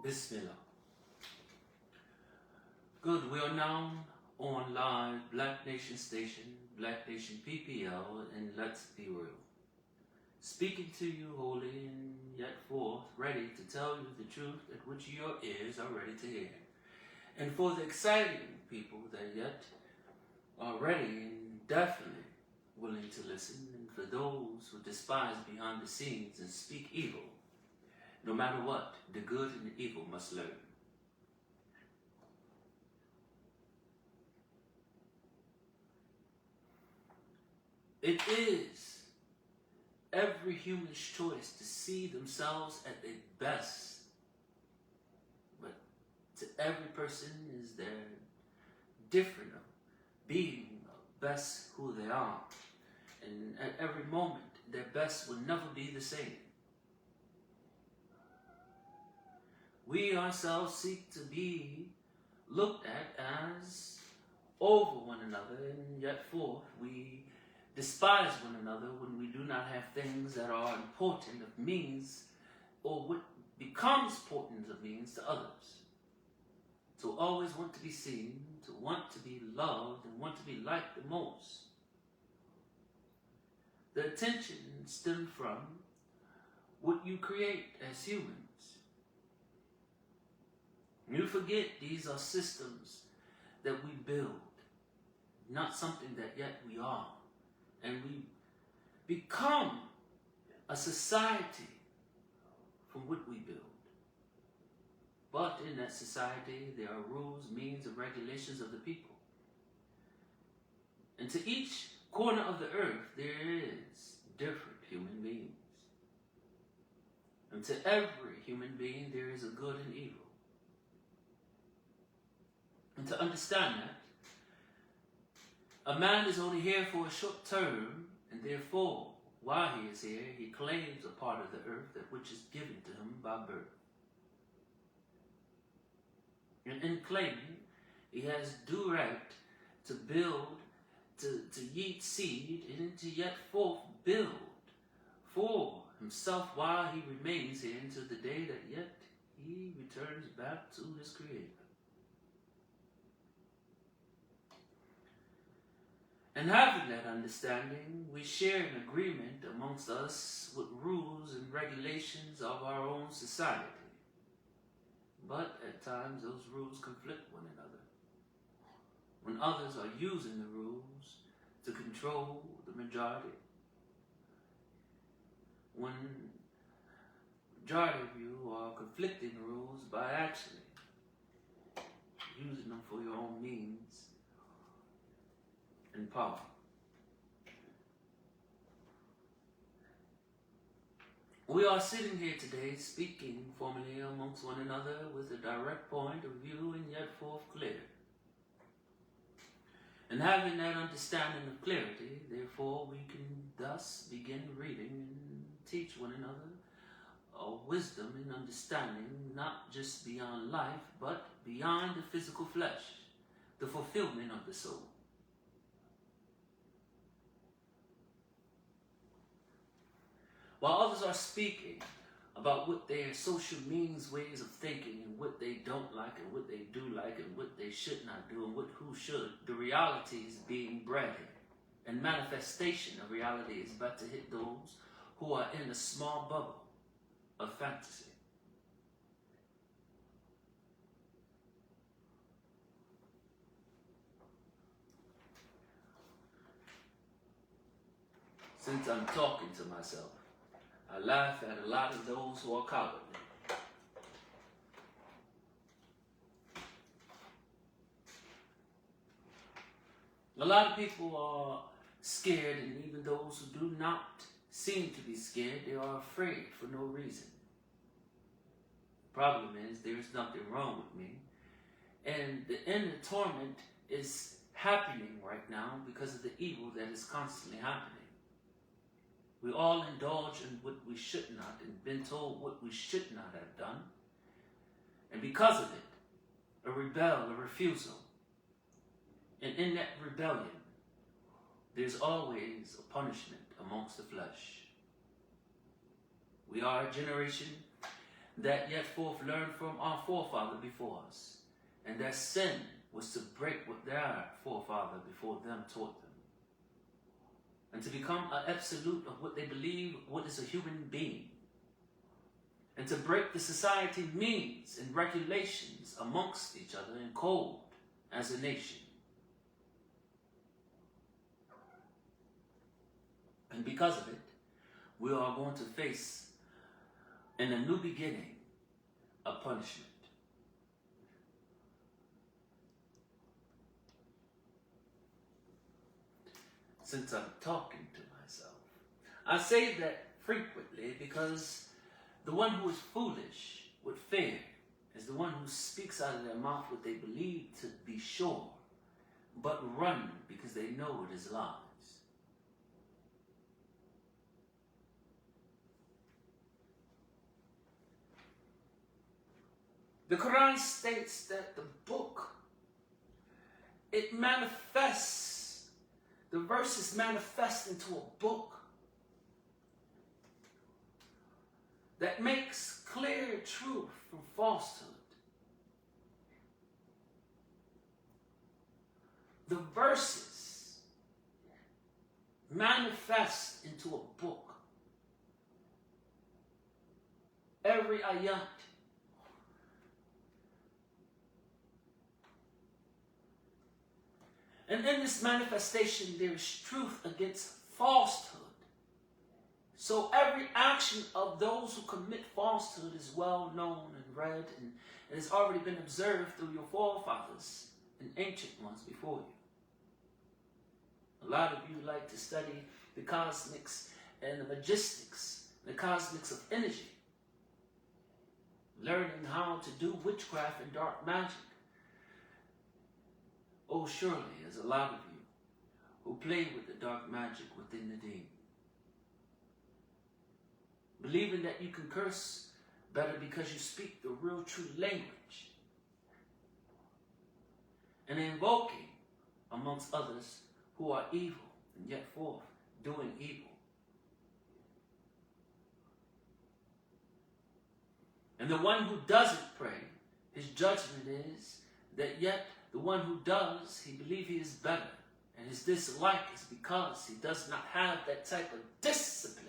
Bismillah. Good, we are now on live Black Nation Station, Black Nation PPL, and Let's Be Real. Speaking to you wholly and yet forth, ready to tell you the truth at which your ears are ready to hear. And for the exciting people that yet are ready and definitely willing to listen, and for those who despise behind the scenes and speak evil, no matter what, the good and the evil must learn. It is every human's choice to see themselves at their best, but to every person is their different of being best who they are, and at every moment their best will never be the same. We ourselves seek to be looked at as over one another, and yet forth we despise one another when we do not have things that are important of means, or what becomes important of means to others. To always want to be seen, to want to be loved, and want to be liked the most. The attention stems from what you create as humans. You forget these are systems that we build, not something that yet we are. And we become a society from what we build. But in that society, there are rules, means, and regulations of the people. And to each corner of the earth, there is different human beings. And to every human being, there is a good and evil. And to understand that, a man is only here for a short term, and therefore, while he is here, he claims a part of the earth that which is given to him by birth. And in claiming, he has due right to build, to yeet seed, and to yet forth build for himself while he remains here until the day that yet he returns back to his Creator. And having that understanding, we share an agreement amongst us with rules and regulations of our own society. But at times those rules conflict one another. When others are using the rules to control the majority. When majority of you are conflicting rules by actually using them for your own means and power. We are sitting here today speaking formally amongst one another with a direct point of view and yet forth clear. And having that understanding of clarity, therefore we can thus begin reading and teach one another a wisdom and understanding, not just beyond life, but beyond the physical flesh, the fulfillment of the soul. While others are speaking about what their social means, ways of thinking, and what they don't like, and what they do like, and what they should not do, and who should, the reality is being bred here. And manifestation of reality is about to hit those who are in a small bubble of fantasy. Since I'm talking to myself, I laugh at a lot of those who are cowardly. A lot of people are scared, and even those who do not seem to be scared, they are afraid for no reason. The problem is there is nothing wrong with me, and the inner torment is happening right now because of the evil that is constantly happening. We all indulge in what we should not and been told what we should not have done. And because of it, a refusal. And in that rebellion, there's always a punishment amongst the flesh. We are a generation that yet forth learned from our forefather before us, and their sin was to break what their forefather before them taught them, and to become an absolute of what they believe what is a human being, and to break the society means and regulations amongst each other in code as a nation. And because of it, we are going to face in a new beginning a punishment. Since I'm talking to myself, I say that frequently because the one who is foolish with fear is the one who speaks out of their mouth what they believe to be sure, but run because they know it is lies. The Quran states that the book, it manifests, the verses manifest into a book that makes clear truth from falsehood. The verses manifest into a book. Every ayat. And in this manifestation, there is truth against falsehood. So every action of those who commit falsehood is well known and read, and it has already been observed through your forefathers and ancient ones before you. A lot of you like to study the cosmics and the magistics, the cosmics of energy, learning how to do witchcraft and dark magic. Oh, surely, there's a lot of you who play with the dark magic within the deen, believing that you can curse better because you speak the real true language, and invoking amongst others who are evil and yet forth doing evil. And the one who doesn't pray, his judgment is that yet the one who does, he believes he is better. And his dislike is because he does not have that type of discipline.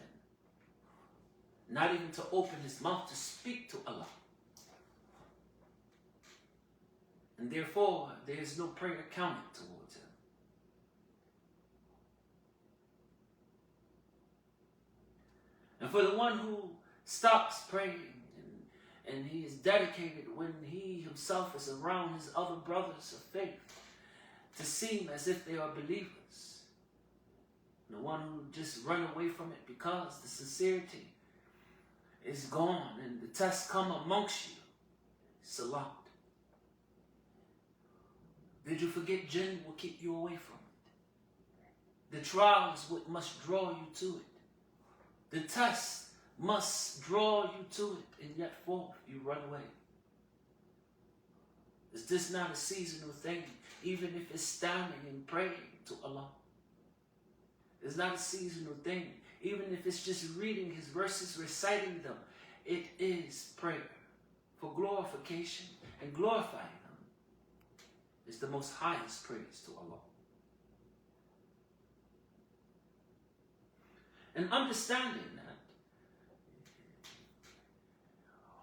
Not even to open his mouth to speak to Allah. And therefore, there is no prayer counted towards him. And for the one who stops praying, and he is dedicated when he himself is around his other brothers of faith to seem as if they are believers. The one who just run away from it because the sincerity is gone and the tests come amongst you. Salat. Did you forget jinn will keep you away from it? The trials must draw you to it. The tests must draw you to it, and yet forth you run away. Is this not a seasonal thing, even if it's standing and praying to Allah? It's not a seasonal thing, even if it's just reading his verses, reciting them. It is prayer for glorification, and glorifying him is the most highest praise to Allah. And understanding that,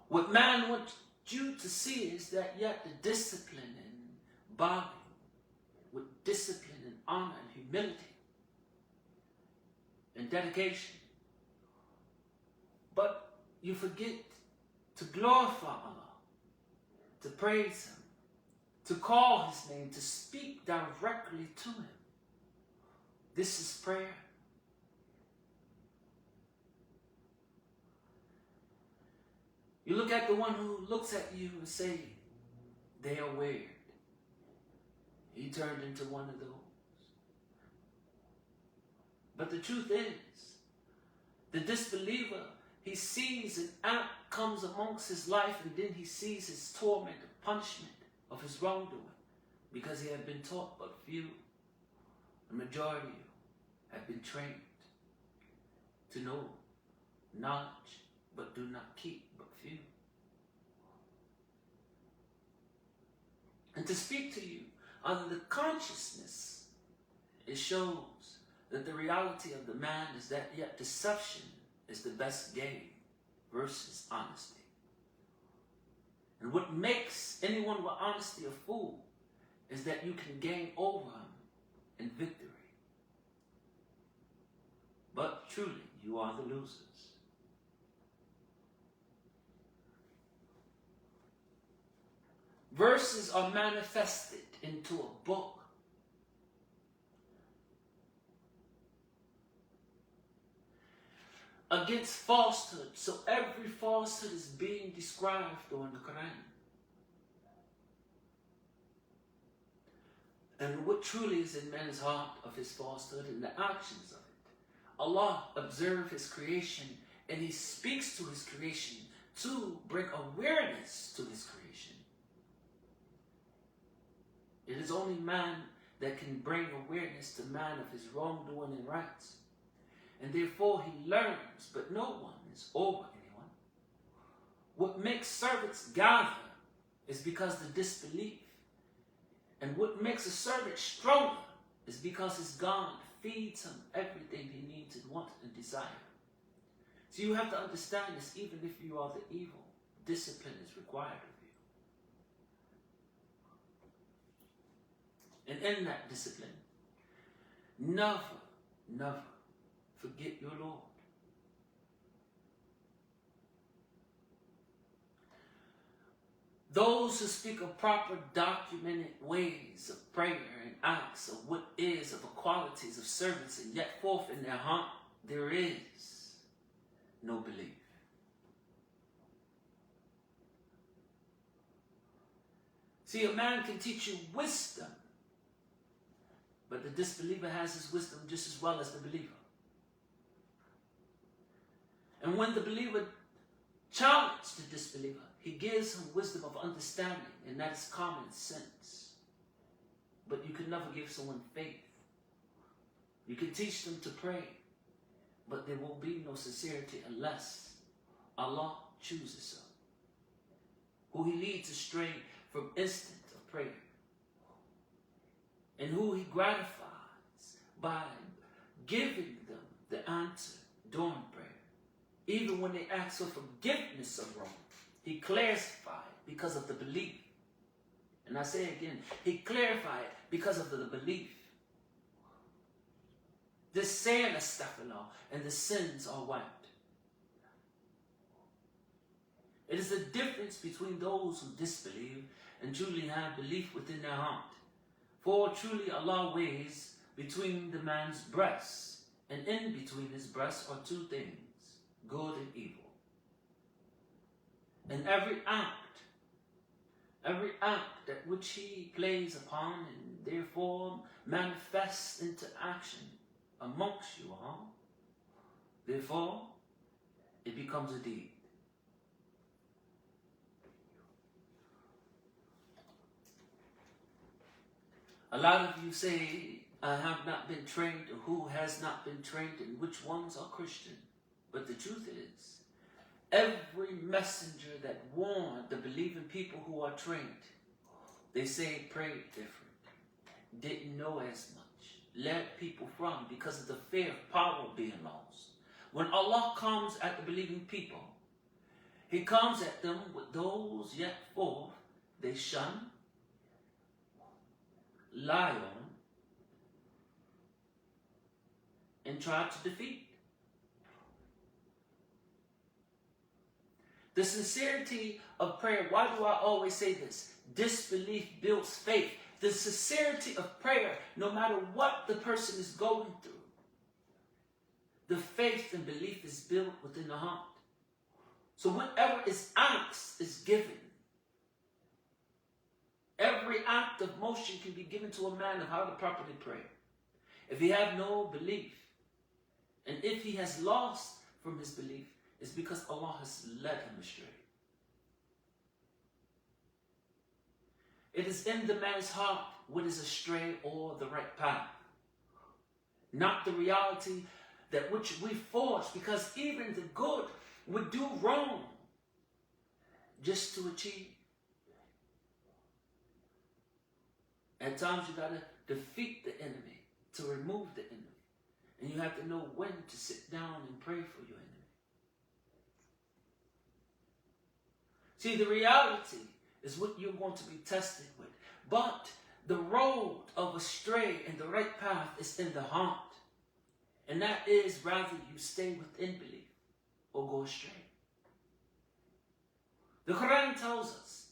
what man wants you to see is that yet the discipline and bowing, with discipline and honor and humility and dedication. But you forget to glorify Allah, to praise him, to call his name, to speak directly to him. This is prayer. You look at the one who looks at you and say, they are weird. He turned into one of those. But the truth is, the disbeliever, he sees an act comes amongst his life, and then he sees his torment, the punishment of his wrongdoing, because he had been taught but few. The majority have been trained to know knowledge, but do not keep but few. And to speak to you under the consciousness, it shows that the reality of the man is that yet deception is the best game versus honesty. And what makes anyone with honesty a fool is that you can gain over him in victory. But truly, you are the losers. Verses are manifested into a book. Against falsehood. So every falsehood is being described during the Quran. And what truly is in man's heart of his falsehood and the actions of it. Allah observes his creation and he speaks to his creation to bring awareness to his creation. It is only man that can bring awareness to man of his wrongdoing and rights. And therefore he learns, but no one is over anyone. What makes servants gather is because the disbelief. And what makes a servant stronger is because his God feeds him everything he needs and wants and desires. So you have to understand this, even if you are the evil, discipline is required of you. And in that discipline, never, never forget your Lord. Those who speak of proper documented ways of prayer and acts of what is of the qualities of servants and yet forth in their heart, there is no belief. See, a man can teach you wisdom, but the disbeliever has his wisdom just as well as the believer. And when the believer challenges the disbeliever, he gives him wisdom of understanding, and that is common sense. But you can never give someone faith. You can teach them to pray, but there will be no sincerity unless Allah chooses so. Who he leads astray from instant of prayer. And who he gratifies by giving them the answer during prayer. Even when they ask for forgiveness of wrong, he clarifies because of the belief. And I say again, he clarified because of the belief. This saying astaghfirullah and the sins are wiped. It is the difference between those who disbelieve and truly have belief within their heart. For truly Allah weighs between the man's breasts, and in between his breasts are two things, good and evil. And every act that which he plays upon and therefore manifests into action amongst you all, therefore it becomes a deed. A lot of you say, I have not been trained, or who has not been trained, and which ones are Christian. But the truth is, every messenger that warned the believing people who are trained, they say prayed different, didn't know as much, led people from because of the fear of power being lost. When Allah comes at the believing people, he comes at them with those yet forth they shun, lie on, and try to defeat. The sincerity of prayer, why do I always say this? Disbelief builds faith. The sincerity of prayer, no matter what the person is going through, the faith and belief is built within the heart. So whatever is asked is given. Every act of motion can be given to a man of how to properly pray. If he have no belief, and if he has lost from his belief, it's because Allah has led him astray. It is in the man's heart what is astray or the right path. Not the reality that which we force, because even the good would do wrong just to achieve. At times you got to defeat the enemy to remove the enemy. And you have to know when to sit down and pray for your enemy. See, the reality is what you're going to be tested with. But the road of astray and the right path is in the heart. And that is rather you stay within belief or go astray. The Quran tells us,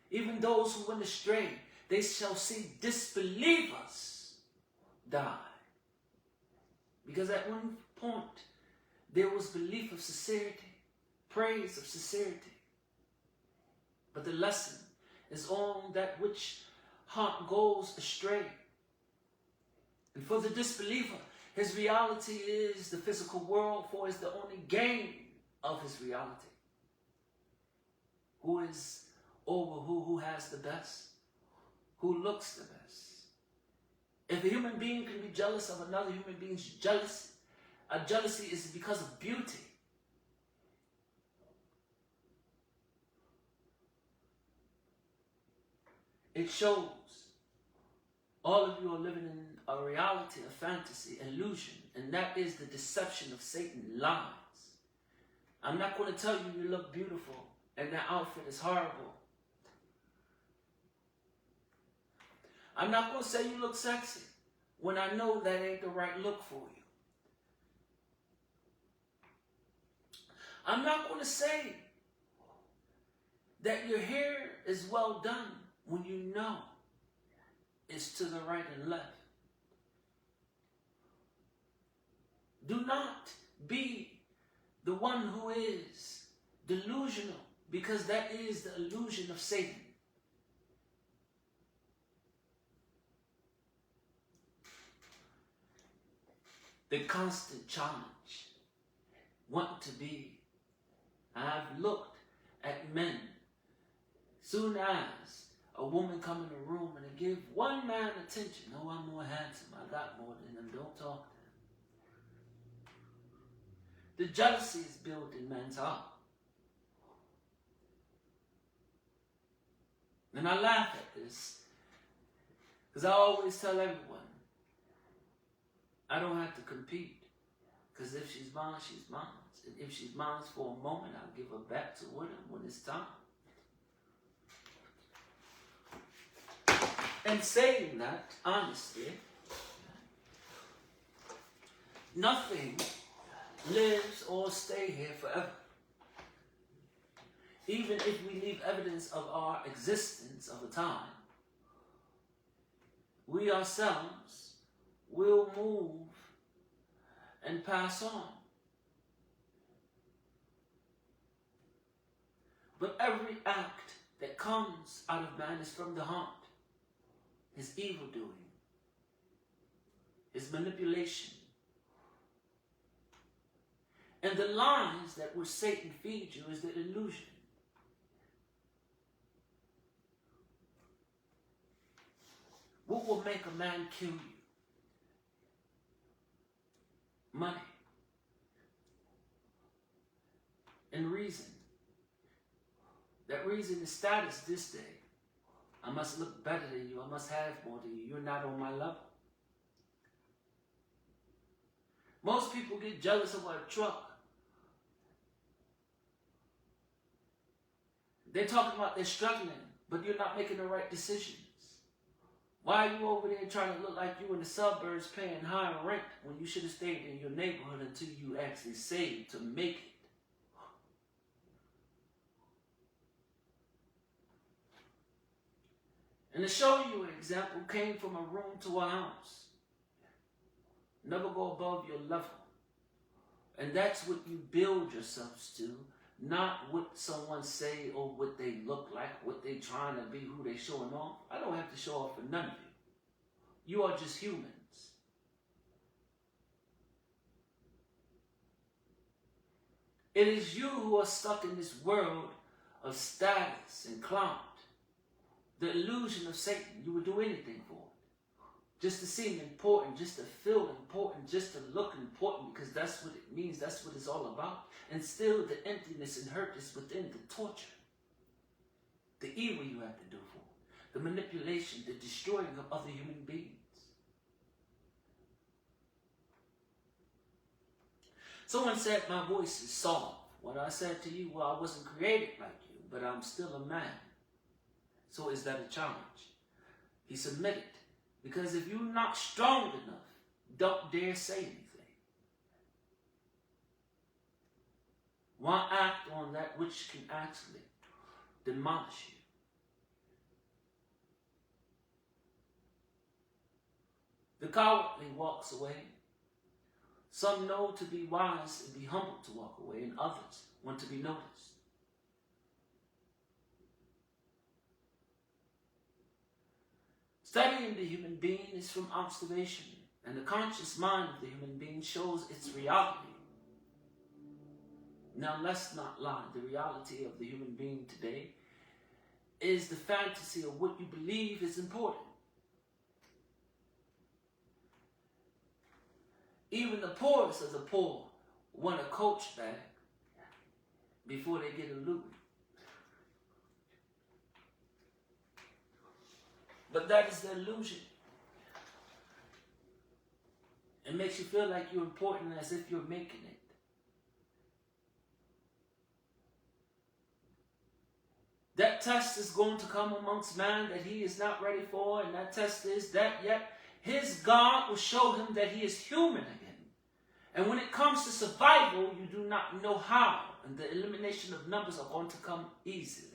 even those who went astray, they shall see disbelievers die. Because at one point, there was belief of sincerity, praise of sincerity. But the lesson is on that which heart goes astray. And for the disbeliever, his reality is the physical world, for it's the only gain of his reality. Who is over who has the best, who looks the best. If a human being can be jealous of another human being's jealousy, a jealousy is because of beauty. It shows all of you are living in a reality, a fantasy, illusion, and that is the deception of Satan, lies. I'm not going to tell you you look beautiful and that outfit is horrible. I'm not going to say you look sexy when I know that ain't the right look for you. I'm not going to say that your hair is well done when you know it's to the right and left. Do not be the one who is delusional, because that is the illusion of Satan. The constant challenge, want to be. I've looked at men. Soon as a woman come in a room and they give one man attention, oh, I'm more handsome, I got more than them, don't talk to them. The jealousy is built in man's heart. And I laugh at this, because I always tell everyone, I don't have to compete, because if she's mine, she's mine. And if she's mine for a moment, I'll give her back to her when it's time. And saying that, honestly, nothing lives or stay here forever. Even if we leave evidence of our existence of a time, we ourselves will move and pass on. But every act that comes out of man is from the heart. His evil doing, his manipulation, and the lies that which Satan feeds you is the illusion. What will make a man kill you? Money and reason. That reason is status this day. I must look better than you. I must have more than you. You're not on my level. Most people get jealous of a truck. They're talking about they're struggling, but you're not making the right decisions. Why are you over there trying to look like you in the suburbs paying higher rent when you should have stayed in your neighborhood until you actually saved to make it? And to show you an example, came from a room to a house. Never go above your level. And that's what you build yourselves to, not what someone say or what they look like, what they trying to be, who they showing off. I don't have to show off for none of you. You are just humans. It is you who are stuck in this world of status and clout. The illusion of Satan. You would do anything for it. Just to seem important, just to feel important, just to look important, because that's what it means, that's what it's all about. And still the emptiness and hurt is within the torture. The evil you have to do for it. the manipulation, the destroying of other human beings. Someone said my voice is soft. When I said to you, well, I wasn't created like you, but I'm still a man. So is that a challenge? He submitted. Because if you're not strong enough, don't dare say anything. Why act on that which can actually demolish you? The cowardly walks away. Some know to be wise and be humble to walk away, and others want to be noticed. Studying the human being is from observation, and the conscious mind of the human being shows its reality. Now, let's not lie. The reality of the human being today is the fantasy of what you believe is important. Even the poorest of the poor want a Coach bag before they get a Louis. But that is the illusion. It makes you feel like you're important as if you're making it. That test is going to come amongst man that he is not ready for, and that test is that yet his God will show him that he is human again. And when it comes to survival, you do not know how, and the elimination of numbers are going to come easily.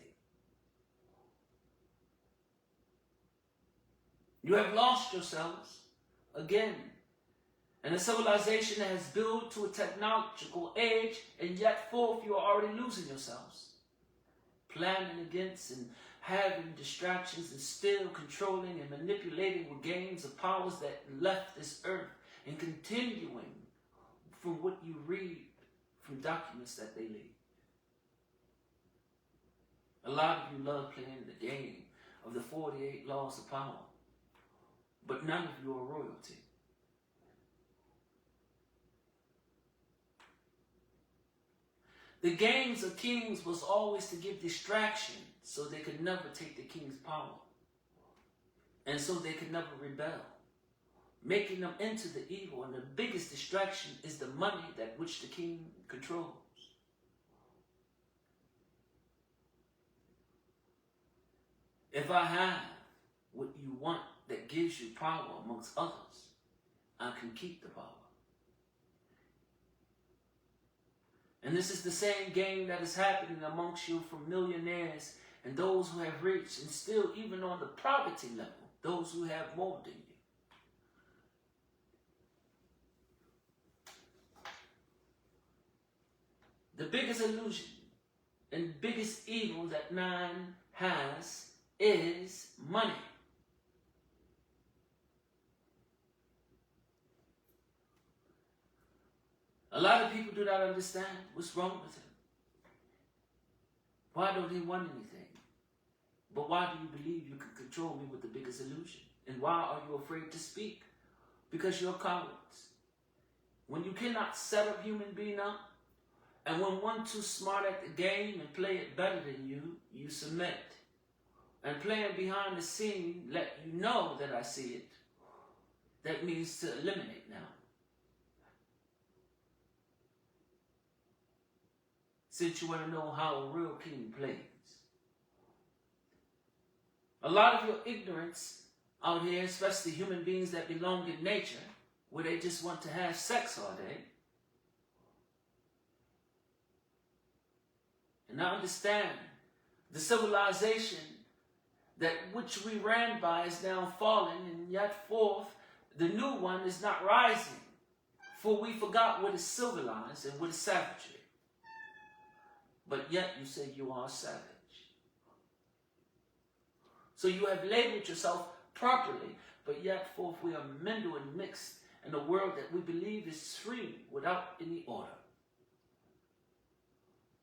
You have lost yourselves again. And a civilization that has built to a technological age, and yet forth you are already losing yourselves. Planning against and having distractions and still controlling and manipulating with games of powers that left this earth, and continuing from what you read from documents that they leave. A lot of you love playing the game of the 48 laws of power, but none of you are royalty. The games of kings was always to give distraction so they could never take the king's power. And so they could never rebel, making them into the evil. And the biggest distraction is the money that which the king controls. If I have what you want that gives you power amongst others, I can keep the power. And this is the same game that is happening amongst you from millionaires and those who have reached, and still even on the poverty level, those who have more than you. The biggest illusion and biggest evil that man has is money. A lot of people do not understand what's wrong with him. Why don't he want anything? But why do you believe you can control me with the biggest illusion? And why are you afraid to speak? Because you're cowards. When you cannot set a human being up, and when one too smart at the game and play it better than you, you submit. And playing behind the scene, let you know that I see it. That means to eliminate now. Since you want to know how a real king plays. A lot of your ignorance out here, especially human beings that belong in nature, where they just want to have sex all day. And I understand the civilization that which we ran by is now falling, and yet forth the new one is not rising. For we forgot what is civilized and what is savagery. But yet you say you are savage. So you have labeled yourself properly, but yet forth we are mingled and mixed in a world that we believe is free without any order.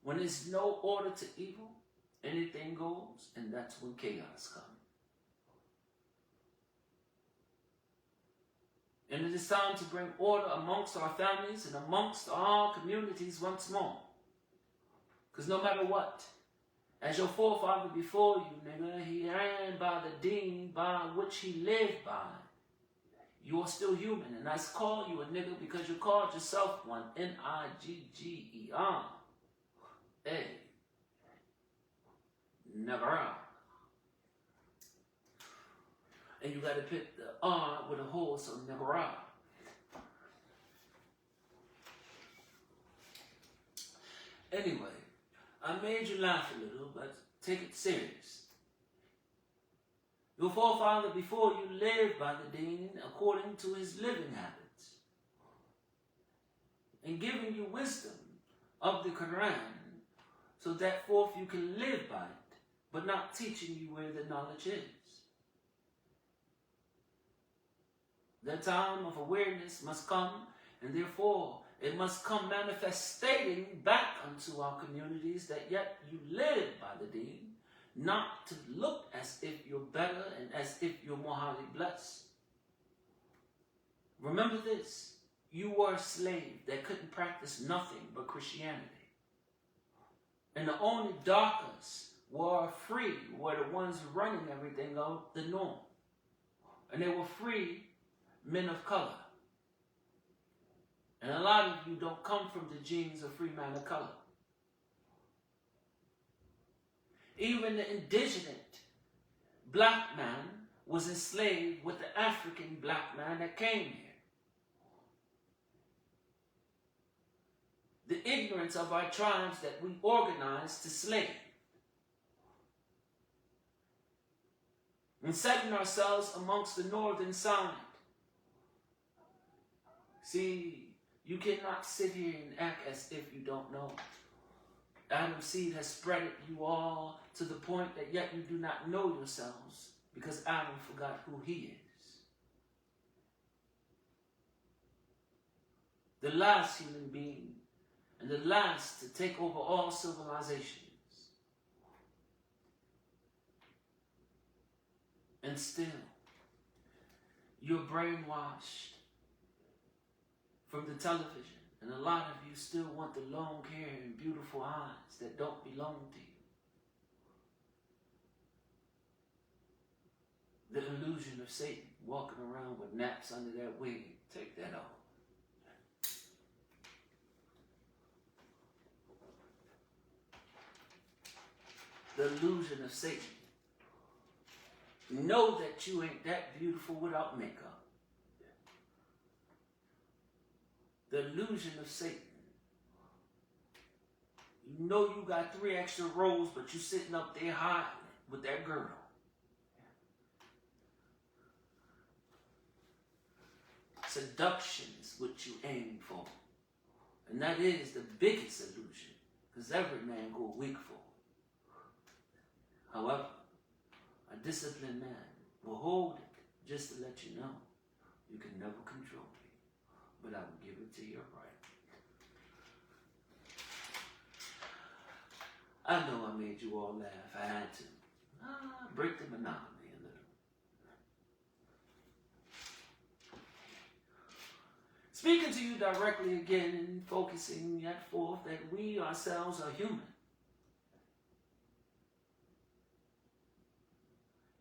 When there's no order to evil, anything goes, and that's when chaos comes. And it is time to bring order amongst our families and amongst our communities once more. Because no matter what, As your forefather before you, nigga, he ran by the deen by which he lived by. You are still human, and I call you a nigga because you called yourself one. N-I-G-G-E-R. Hey. Never. And you got to pick the R with a hole, so never. Anyway, I made you laugh a little, but take it serious. Your forefather before you lived by the deen according to his living habits, and giving you wisdom of the Quran, so that forth you can live by it, but not teaching you where the knowledge is. The time of awareness must come, and therefore it must come manifesting back unto our communities that yet you live by the deen, not to look as if you're better and as if you're more highly blessed. Remember this, you were a slave that couldn't practice nothing but Christianity. And the only darkers were free, were the ones running everything out the norm. And they were free men of color. And a lot of you don't come from the genes of free man of color. Even the indigenous black man was enslaved with the African black man that came here. The ignorance of our tribes that we organized to slave. And setting ourselves amongst the northern side. See, you cannot sit here and act as if you don't know. Adam's seed has spread you all to the point that yet you do not know yourselves because Adam forgot who he is. The last human being and the last to take over all civilizations. And still, you're brainwashed from the television. And a lot of you still want the long hair and beautiful eyes that don't belong to you. The illusion of Satan walking around with naps under that wig. Take that off. The illusion of Satan. Know that you ain't that beautiful without makeup. The illusion of Satan. You know you got 3 extra rows, but you sitting up there hiding with that girl. Seduction is what you aim for. And that is the biggest illusion, because every man go weak for. However, a disciplined man will hold it just to let you know you can never control me, but I will give it to you right. I know I made you all laugh. I had to. Break the monotony a little. Speaking to you directly again and focusing yet forth that we ourselves are human.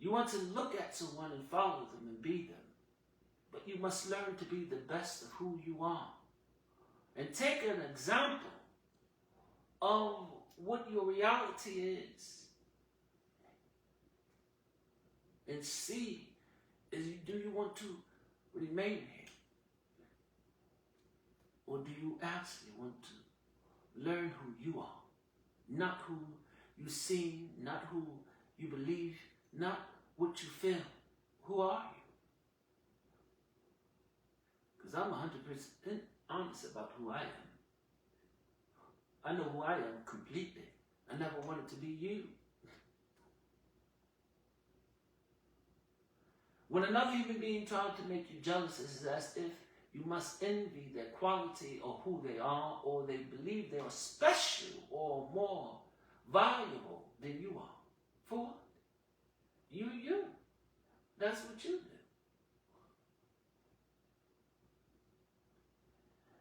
You want to look at someone and follow them and be them. But you must learn to be the best of who you are. And take an example of what your reality is. And see, do you want to remain here? Or do you actually want to learn who you are? Not who you see, not who you believe, not what you feel. Who are you? Because I'm 100% honest about who I am. I know who I am completely. I never wanted to be you. When another human being tries to make you jealous, it's as if you must envy their quality or who they are, or they believe they are special or more valuable than you are. For what? You. That's what you do.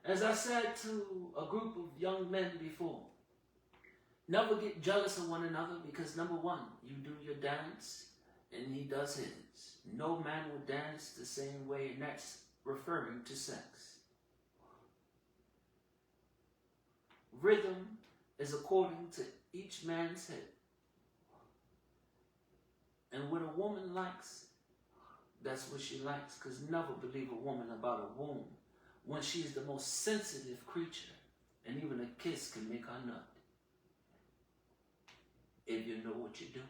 As I said to a group of young men before, Never get jealous of one another because number one, you do your dance and he does his. No man will dance the same way, and that's referring to sex. Rhythm is according to each man's head. And what a woman likes, that's what she likes. Because never believe a woman about a womb when she is the most sensitive creature. And even a kiss can make her nut. If you know what you're doing.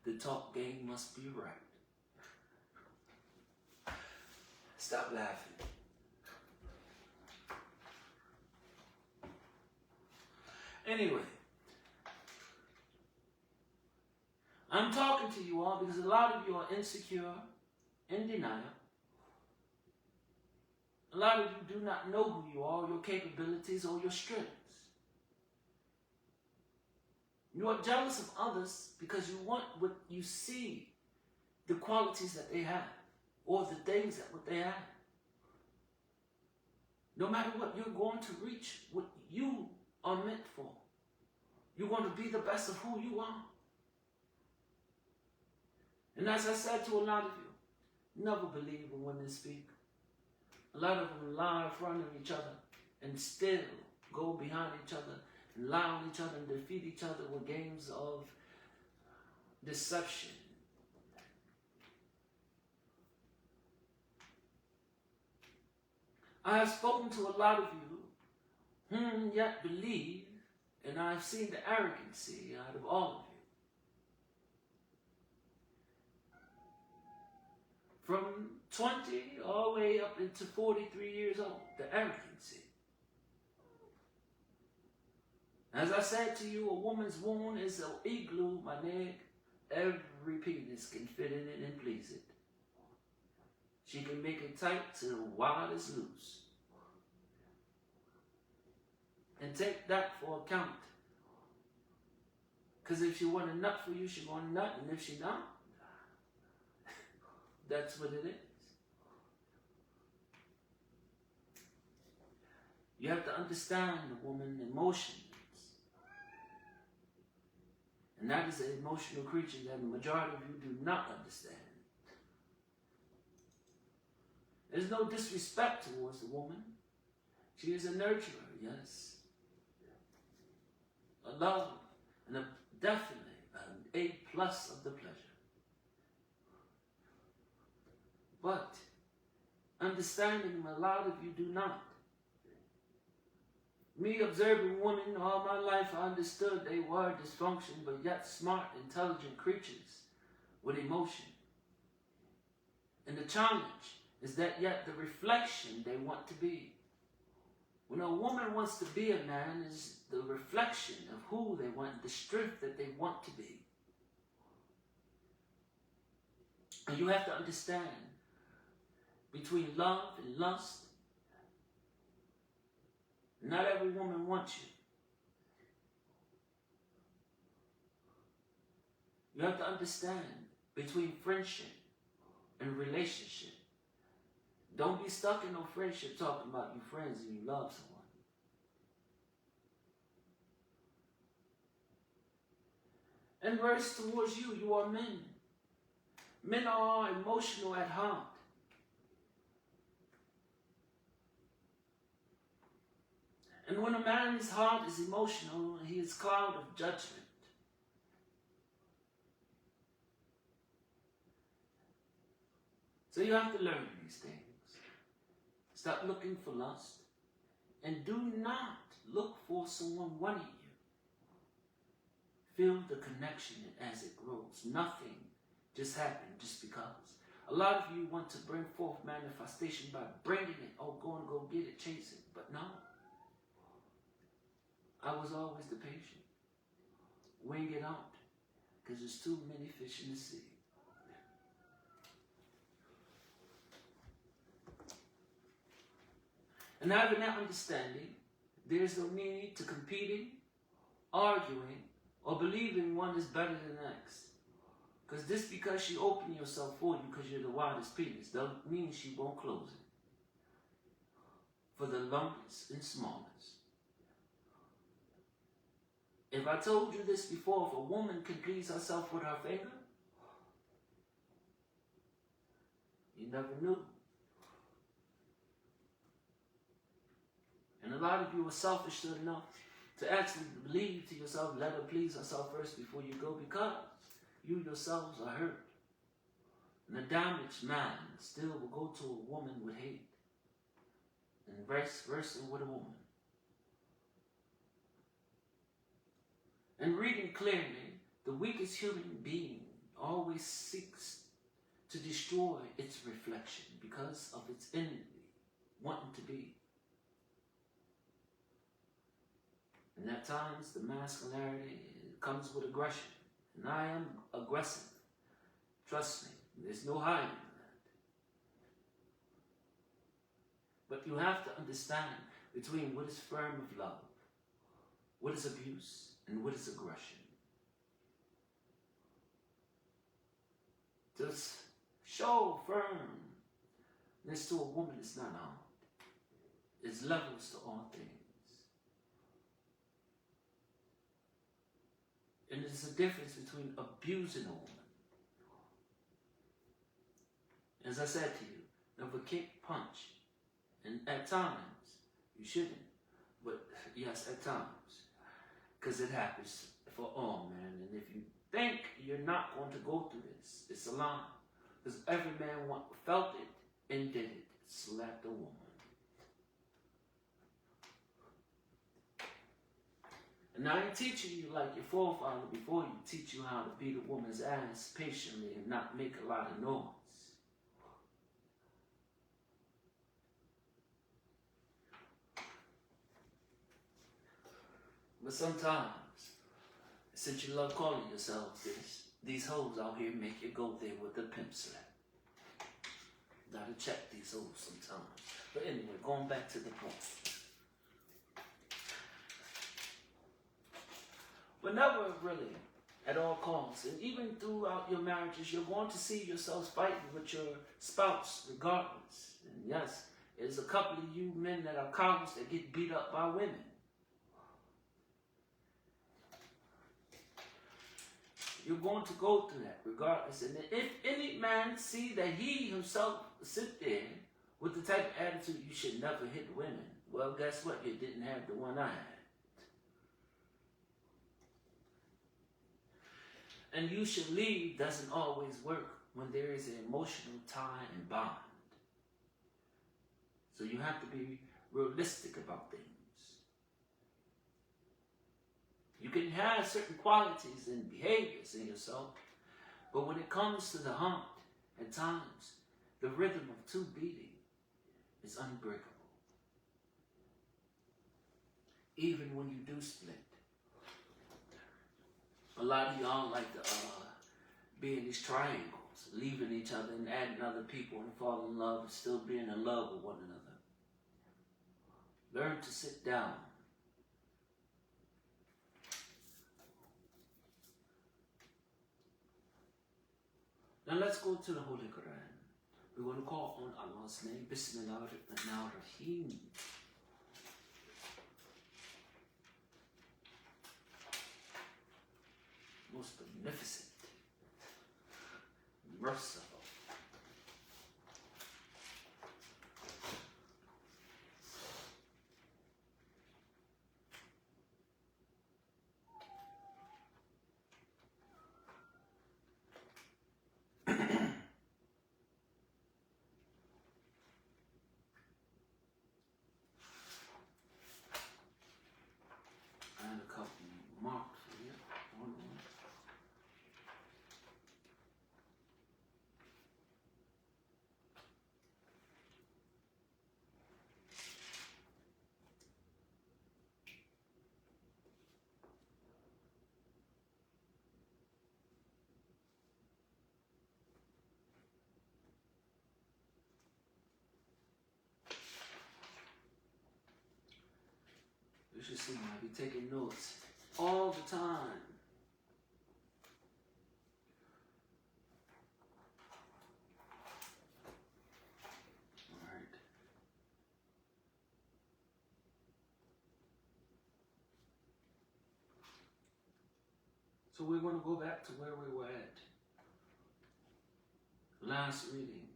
The talk game must be right. Stop laughing. Anyway, I'm talking to you all because a lot of you are insecure, in denial. A lot of you do not know who you are, your capabilities, or your strengths. You are jealous of others because you want what you see, the qualities that they have, or the things that what they have. No matter what, you're going to reach what you are meant for. You're going to be the best of who you are. And as I said to a lot of you, never believe when women speak. A lot of them lie in front of each other and still go behind each other and lie on each other and defeat each other with games of deception. I have spoken to a lot of you whom yet believe, and I have seen the arrogancy out of all of you. From 20 all the way up into 43 years old, the arrogancy. As I said to you, a woman's womb is an igloo, my nigga. Every penis can fit in it and please it. She can make it tight to the wildest loose. And take that for account. Because if she want a nut for you, she want a nut. And if she not, that's what it is. You have to understand the woman's emotions. And that is an emotional creature that the majority of you do not understand. There's no disrespect towards the woman. She is a nurturer, yes. A love, and definitely an A+ of the pleasure. But understanding a lot of you do not. Me observing women all my life, I understood they were dysfunctional, but yet smart, intelligent creatures with emotion. And the challenge is that yet the reflection they want to be. When a woman wants to be a man, is the reflection of who they want, the strength that they want to be. And you have to understand between love and lust, not every woman wants you. You have to understand between friendship and relationship. Don't be stuck in no friendship talking about you friends and you love someone. And worse towards you, you are men. Men are emotional at heart. And when a man's heart is emotional, he is a cloud of judgment. So you have to learn these things. Stop looking for lust. And do not look for someone wanting you. Feel the connection as it grows. Nothing just happened just because. A lot of you want to bring forth manifestation by bringing it. Oh, go get it, chase it. But no. I was always the patient. Wing it out. Because there's too many fish in the sea. And having that understanding, there's no need to competing, arguing, or believing one is better than the next. Because just because she opened yourself for you because you're the widest penis, doesn't mean she won't close it. For the longest and smallest. If I told you this before, if a woman can please herself with her finger, you never knew. And a lot of you are selfish enough to actually believe to yourself, let her please herself first before you go, because you yourselves are hurt. And a damaged man still will go to a woman with hate, and vice versa with a woman. And reading clearly, the weakest human being always seeks to destroy its reflection because of its enemy wanting to be. And at times, the masculinity comes with aggression. And I am aggressive. Trust me, there's no hiding that. But you have to understand between what is firm of love, what is abuse, and what is aggression. Just show firmness to a woman is not hard. It's levels to all things. And there's a difference between abusing a woman. As I said to you, never kick, punch. And at times, you shouldn't. But yes, at times. Because it happens for all, man. And if you think you're not going to go through this, it's a lie. Because every man felt it and did it. Slapped a woman. And I ain't teaching you like your forefather before you, teach you how to beat a woman's ass patiently and not make a lot of noise. But sometimes, since you love calling yourselves this, these hoes out here make you go there with the pimp slap. Gotta check these hoes sometimes. But anyway, going back to the point. But never really, at all costs, and even throughout your marriages, you're going to see yourselves fighting with your spouse regardless. And yes, there's a couple of you men that are cowards that get beat up by women. You're going to go through that regardless. And if any man see that he himself sit there with the type of attitude, you should never hit women. Well, guess what? You didn't have the one I had. And you should leave doesn't always work when there is an emotional tie and bond. So you have to be realistic about things. You can have certain qualities and behaviors in yourself, but when it comes to the heart, at times, the rhythm of two beating is unbreakable. Even when you do split. A lot of y'all like to be in these triangles, leaving each other and adding other people and fall in love and still being in love with one another. Learn to sit down. Now let's go to the Holy Quran. We're going to call on Allah's name. Bismillahirrahmanirrahim. Most beneficent, merciful. And a couple marks here. One more. You should see me. I be taking notes all the time. All right. So we're going to go back to where we were at last reading.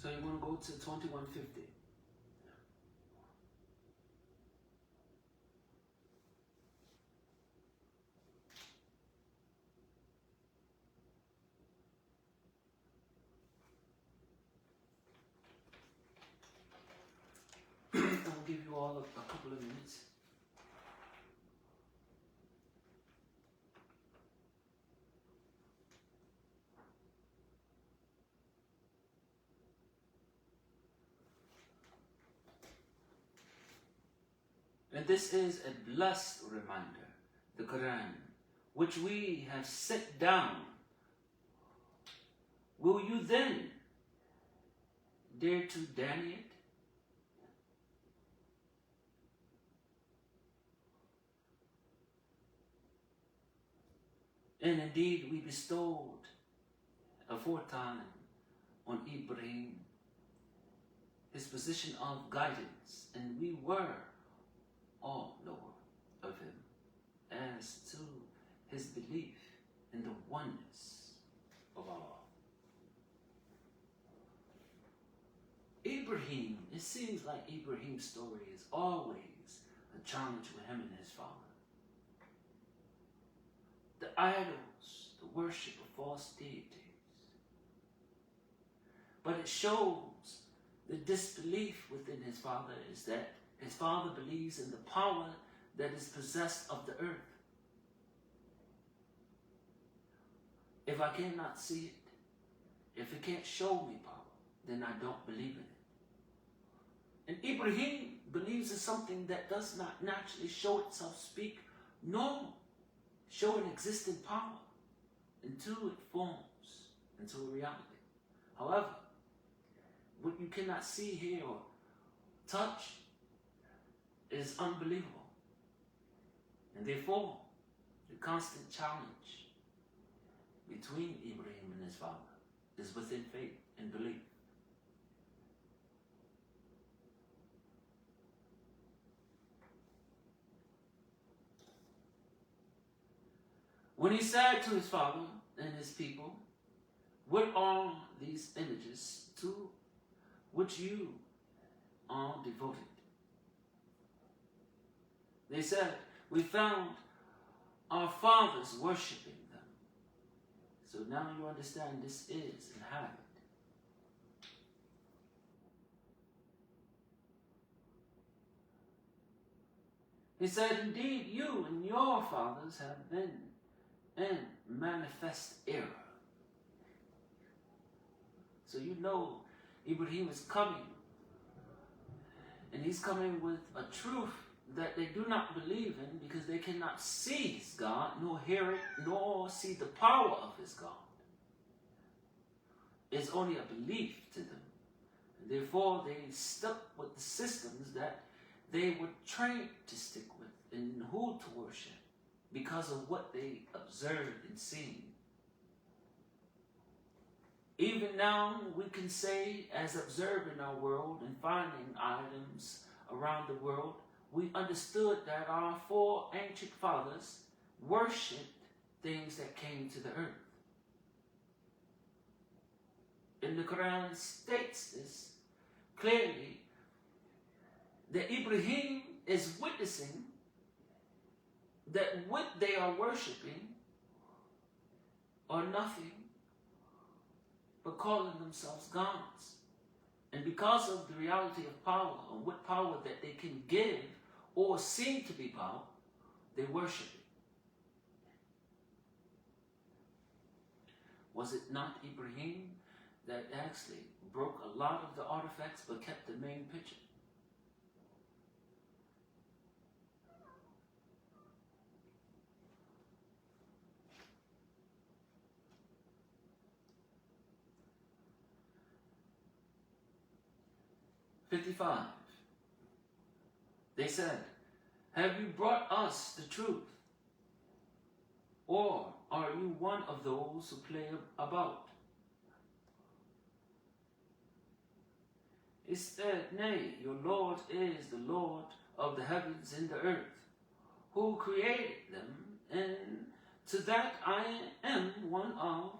So you want to go to 2150. I'll give you all a couple of minutes. And this is a blessed reminder, the Quran, which we have set down. Will you then dare to deny it? And indeed we bestowed aforetime on Ibrahim his position of guidance, and we were all knower of him as to his belief in the oneness of Allah. Ibrahim, it seems like Ibrahim's story is always a challenge with him and his father. The idols, the worship of false deities. But it shows the disbelief within his father is that his father believes in the power that is possessed of the earth. If I cannot see it, if it can't show me power, then I don't believe in it. And Ibrahim believes in something that does not naturally show itself speak, nor show an existing power until it forms into a reality. However, what you cannot see, hear, or touch is unbelievable. And therefore, the constant challenge between Ibrahim and his father is within faith and belief. When he said to his father and his people, "What are these images to which you are devoted?" They said, "We found our fathers worshiping them." So now you understand this is an habit. He said, "Indeed, you and your fathers have been in manifest error." So you know Ibrahim is coming, and he's coming with a truth that they do not believe in because they cannot see his God, nor hear it, nor see the power of his God. It's only a belief to them. And therefore, they stuck with the systems that they were trained to stick with and who to worship because of what they observed and seen. Even now, we can say, as observing our world and finding items around the world, we understood that our four ancient fathers worshipped things that came to the earth. And the Quran states this clearly, that Ibrahim is witnessing that what they are worshiping are nothing but calling themselves gods. And because of the reality of power, or what power that they can give or seem to be power, they worship it. Was it not Ibrahim that actually broke a lot of the artifacts but kept the main picture? 55. They said, have you brought us the truth? Or are you one of those who play about? He said, nay, your Lord is the Lord of the heavens and the earth, who created them, and to that I am one of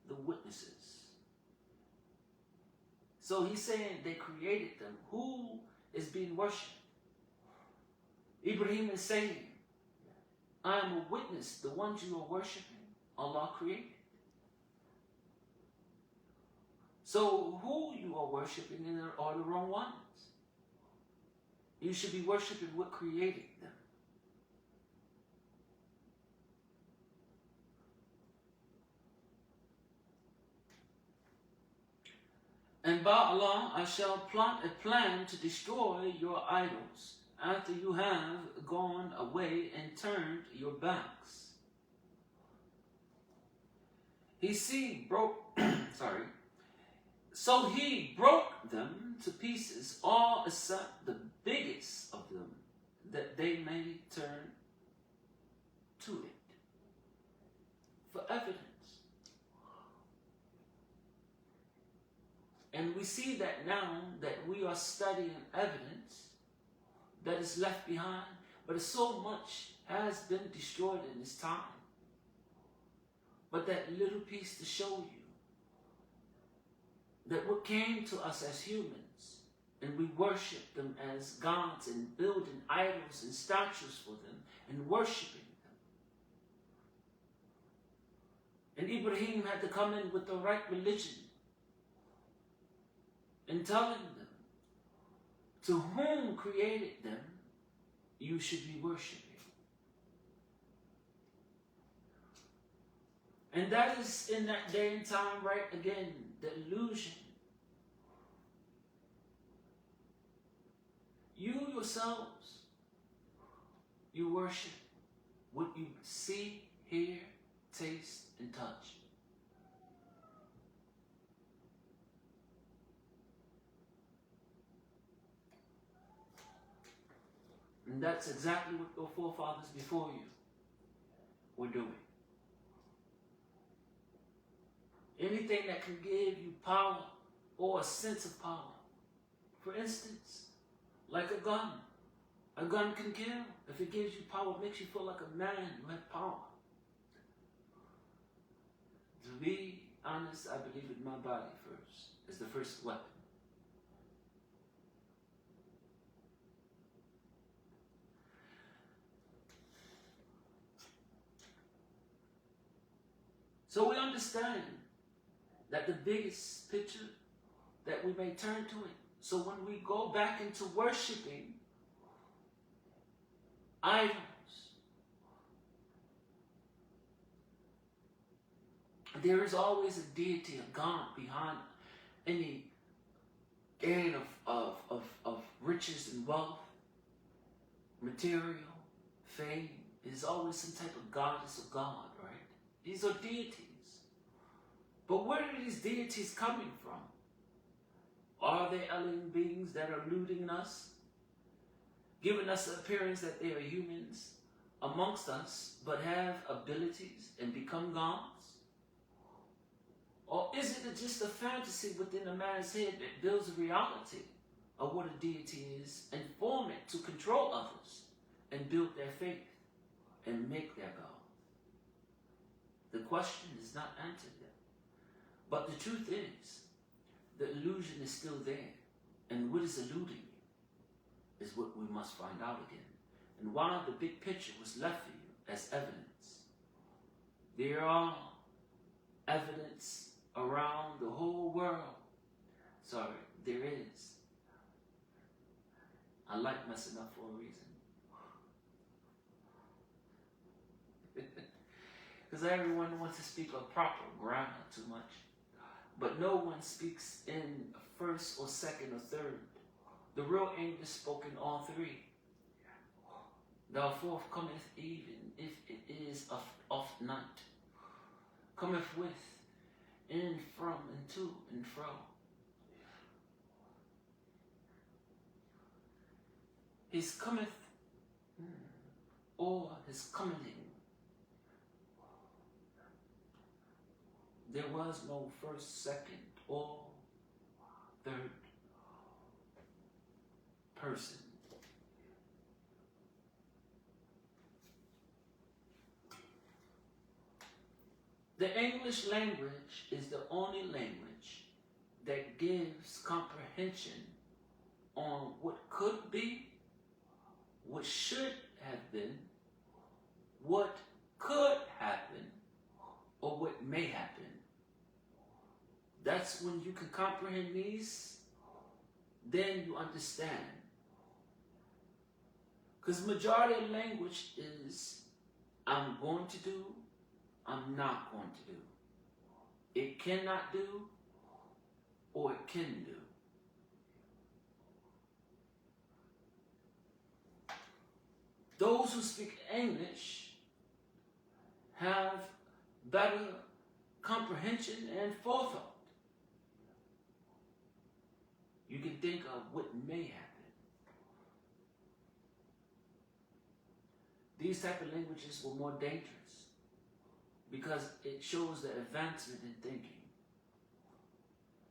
the witnesses. So he's saying they created them. Who is being worshipped? Ibrahim is saying, I am a witness. The ones you are worshiping, Allah created. So who you are worshiping are the wrong ones. You should be worshiping what created them. And by Allah, I shall plot a plan to destroy your idols after you have gone away and turned your backs. So he broke them to pieces, all except the biggest of them, that they may turn to it for evidence. And we see that now that we are studying evidence that is left behind, but so much has been destroyed in this time. But that little piece to show you that what came to us as humans, and we worship them as gods and building idols and statues for them and worshiping them. And Ibrahim had to come in with the right religion and telling them, to whom created them, you should be worshiping. And that is in that day and time, right again, the illusion. You yourselves, you worship what you see, hear, taste, and touch. And that's exactly what your forefathers before you were doing. Anything that can give you power or a sense of power. For instance, like a gun. A gun can kill. If it gives you power, it makes you feel like a man. You have power. To be honest, I believe in my body first. It's the first weapon. So we understand that the biggest picture that we may turn to it. So when we go back into worshiping idols, there is always a deity, a God behind any gain of riches and wealth, material, fame. There's always some type of goddess or God, right? These are deities. But where are these deities coming from? Are they alien beings that are looting us, giving us the appearance that they are humans amongst us, but have abilities and become gods? Or is it just a fantasy within a man's head that builds a reality of what a deity is and form it to control others and build their faith and make their God? The question is not answered yet. But the truth is, the illusion is still there. And what is eluding you is what we must find out again. And while the big picture was left for you as evidence, there are evidence around the whole world. Sorry, there is. I like messing up for a reason. Because everyone wants to speak a proper grammar too much. But no one speaks in first or second or third. The real English spoken all three. The fourth cometh even if it is of night. Cometh with, in, from, and to, and fro. is cometh, or his coming. There was no first, second, or third person. The English language is the only language that gives comprehension on what could be, what should have been, what could happen, or what may happen. That's when you can comprehend these, then you understand. Because the majority of language is, I'm going to do, I'm not going to do. It cannot do, or it can do. Those who speak English have better comprehension and forethought. You can think of what may happen. These type of languages were more dangerous because it shows the advancement in thinking.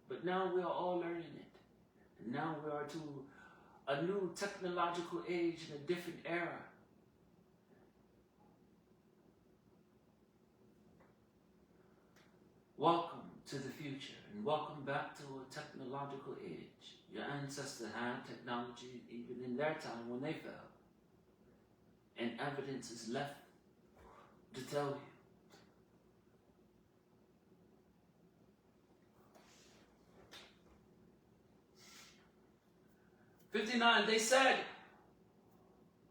But now we are all learning it. And now we are to a new technological age in a different era. Welcome to the future, and welcome back to a technological age. Your ancestors had technology even in their time when they fell. And evidence is left to tell you. "59, they said,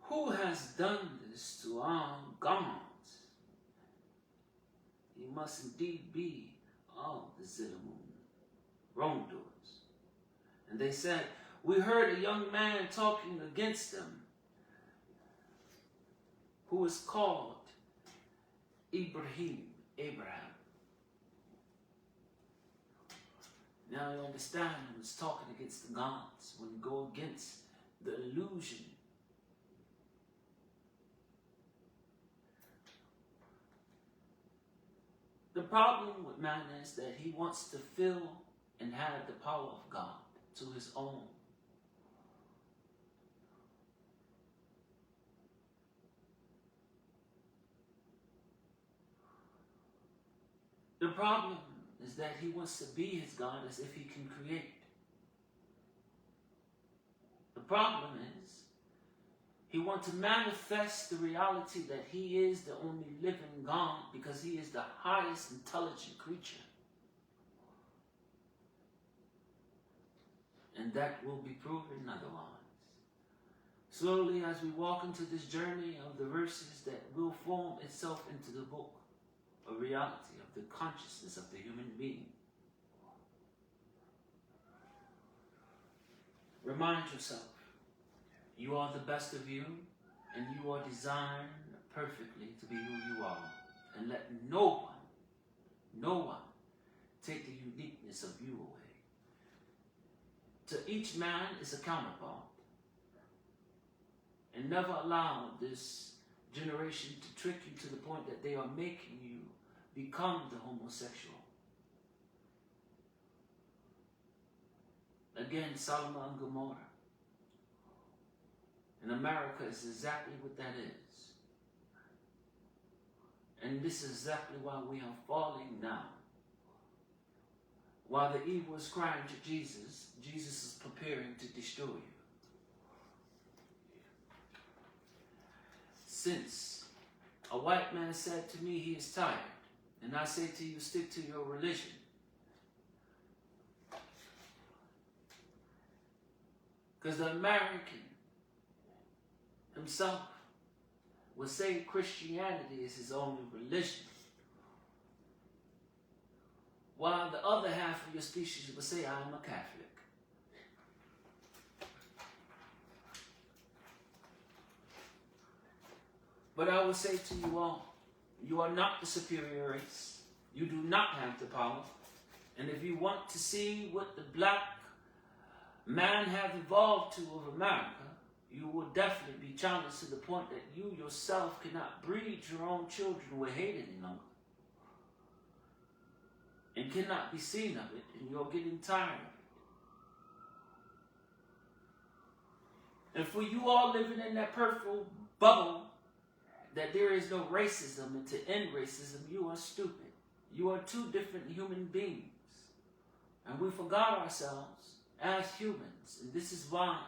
who has done this to our gods? He must indeed be of the Zillimun wrongdoers. And they said, we heard a young man talking against them, who is called Abraham. Now you understand who is talking against the gods when you go against the illusion. The problem with man is that he wants to feel and have the power of God to his own. The problem is that he wants to be his God as if he can create. The problem is he wants to manifest the reality that he is the only living God because he is the highest intelligent creature. And that will be proven otherwise. Slowly as we walk into this journey of the verses that will form itself into the book of reality of the consciousness of the human being. Remind yourself, you are the best of you, and you are designed perfectly to be who you are. And let no one take the uniqueness of you away. To each man is a counterpart. And never allow this generation to trick you to the point that they are making you become the homosexual. Again, Sodom and Gomorrah. And America is exactly what that is. And this is exactly why we are falling now. While the evil is crying to Jesus, Jesus is preparing to destroy you. Since a white man said to me he is tired, and I say to you, stick to your religion. Because the American himself will say Christianity is his only religion. While the other half of your species will say, I am a Catholic. But I will say to you all, you are not the superior race. You do not have the power. And if you want to see what the black man have evolved to of America, you will definitely be challenged to the point that you yourself cannot breed your own children with hate any longer. And cannot be seen of it, and you're getting tired of it. And for you all living in that perfect bubble that there is no racism, and to end racism, you are stupid. You are two different human beings. And we forgot ourselves as humans. And this is why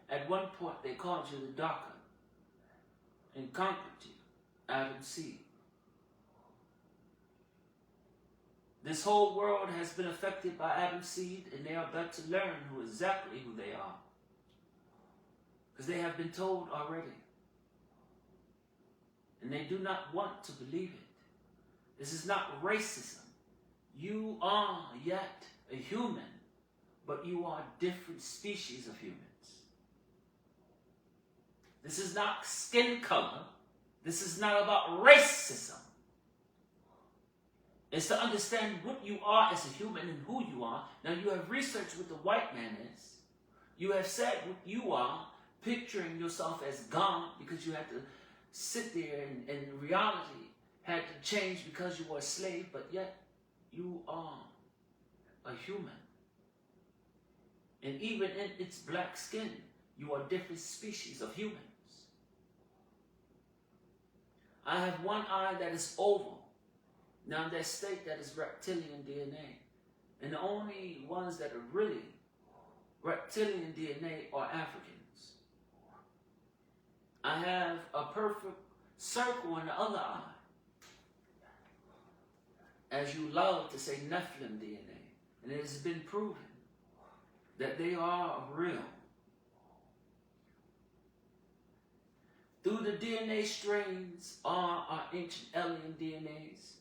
at one point they called you the darker and conquered you, Adam's seed. This whole world has been affected by Adam's seed, and they are about to learn exactly who they are. Because they have been told already. And they do not want to believe it. This is not racism. You are yet a human, but you are a different species of humans. This is not skin color. This is not about racism. It's to understand what you are as a human and who you are. Now you have researched what the white man is. You have said what you are, picturing yourself as God because you had to sit there and reality had to change because you were a slave, but yet you are a human. And even in its black skin, you are different species of humans. I have one eye that is oval. Now they state that is reptilian DNA. And the only ones that are really reptilian DNA are Africans. I have a perfect circle in the other eye. As you love to say Nephilim DNA. And it has been proven that they are real. Through the DNA strains are our ancient alien DNAs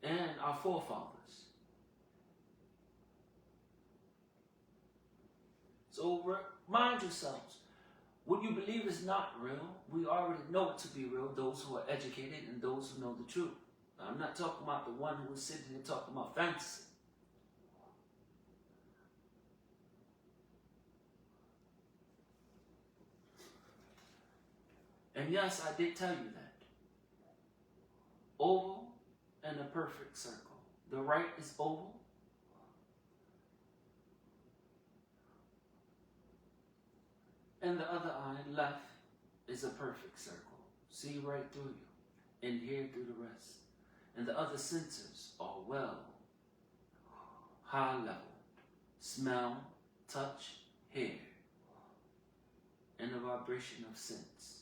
and our forefathers. So remind yourselves, what you believe is not real, we already know it to be real, those who are educated and those who know the truth. I'm not talking about the one who is sitting here talking about fantasy. And yes, I did tell you that. Oval and a perfect circle. The right is oval. And the other eye, left, is a perfect circle. See right through you and hear through the rest. And the other senses are well, high level. Smell, touch, hear, and the vibration of sense.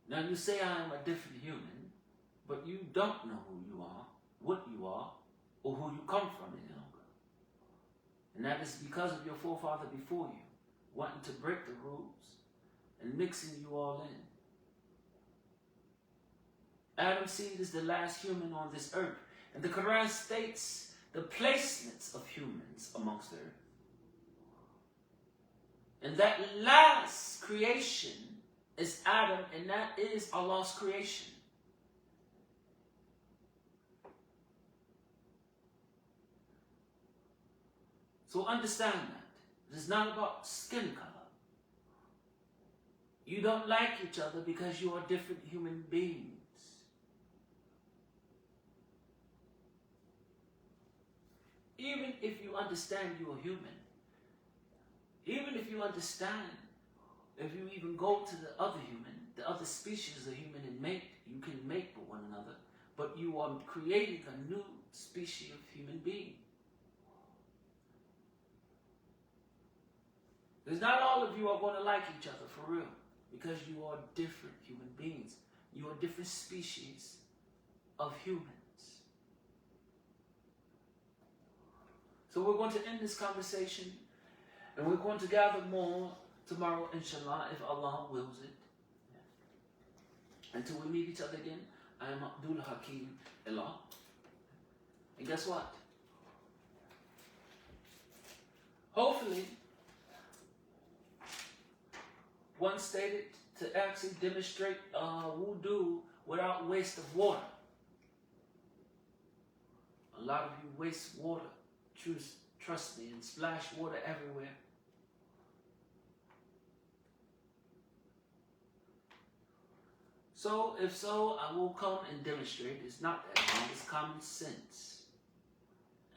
Now you say I am a different human, but you don't know who you are, what you are, or who you come from any longer. And that is because of your forefather before you, wanting to break the rules and mixing you all in. Adam's seed is the last human on this earth. And the Quran states the placements of humans amongst the earth. And that last creation is Adam, and that is Allah's creation. So understand that. It is not about skin color. You don't like each other because you are different human beings. Even if you understand you are human, even if you understand, if you even go to the other human, the other species of human and mate, you can mate with one another, but you are creating a new species of human being. Because not all of you are going to like each other for real, because you are different human beings. You are different species of humans. So we're going to end this conversation, and we're going to gather more tomorrow, inshallah, if Allah wills it. Until we meet each other again, I am Abdul Hakim Illahu. And guess what? Hopefully, one stated to actually demonstrate wudu without waste of water. A lot of you waste water. Choose Trust me, and splash water everywhere. So, if so, I will come and demonstrate. It's not that hard, it's common sense.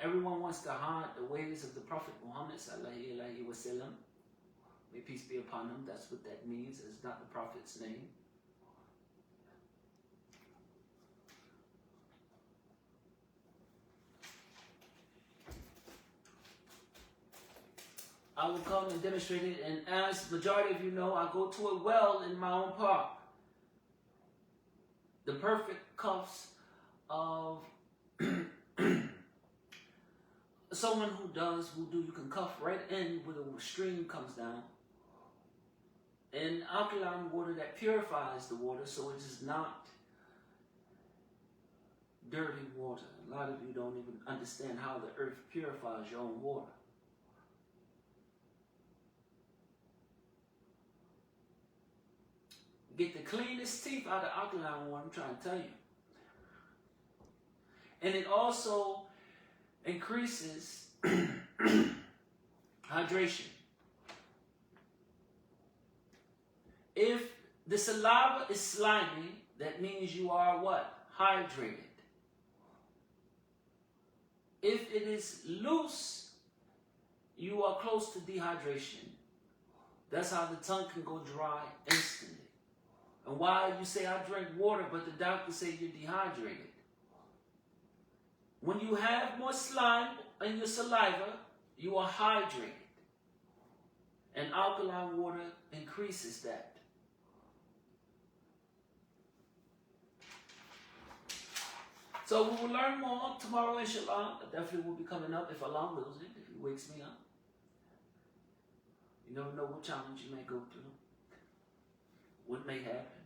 Everyone wants to haunt the ways of the Prophet Muhammad sallallahu alaihi wasallam. May peace be upon him. That's what that means. It's not the Prophet's name. I will come and demonstrate it, and as the majority of you know, I go to a well in my own park. The perfect cuffs of someone who does voodoo, you can cuff right in where the stream comes down. And alkaline water that purifies the water, so it is not dirty water. A lot of you don't even understand how the earth purifies your own water. Get the cleanest teeth out of alkaline water, I'm trying to tell you. And it also increases hydration. If the saliva is slimy, that means you are what? Hydrated. If it is loose, you are close to dehydration. That's how the tongue can go dry instantly. And why you say I drink water, but the doctor say you're dehydrated. When you have more slime in your saliva, you are hydrated. And alkaline water increases that. So we will learn more tomorrow, inshallah. I definitely will be coming up if Allah wills it, if He wakes me up. You never know what challenge you may go through. What may happen.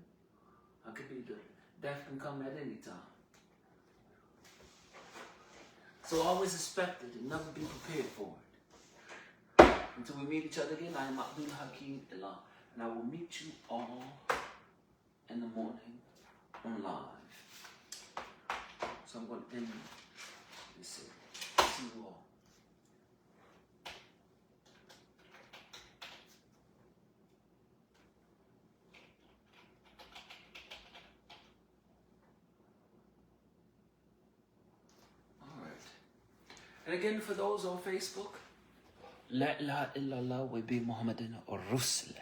I could be the death can come at any time. So always expect it and never be prepared for it. Until we meet each other again, I am Abdul Hakim Illallahu, and I will meet you all in the morning on live. So I'm going to end this. See you all. And again, for those on Facebook, La ilaha illallah wa bi Muhammadin ar-Rusul.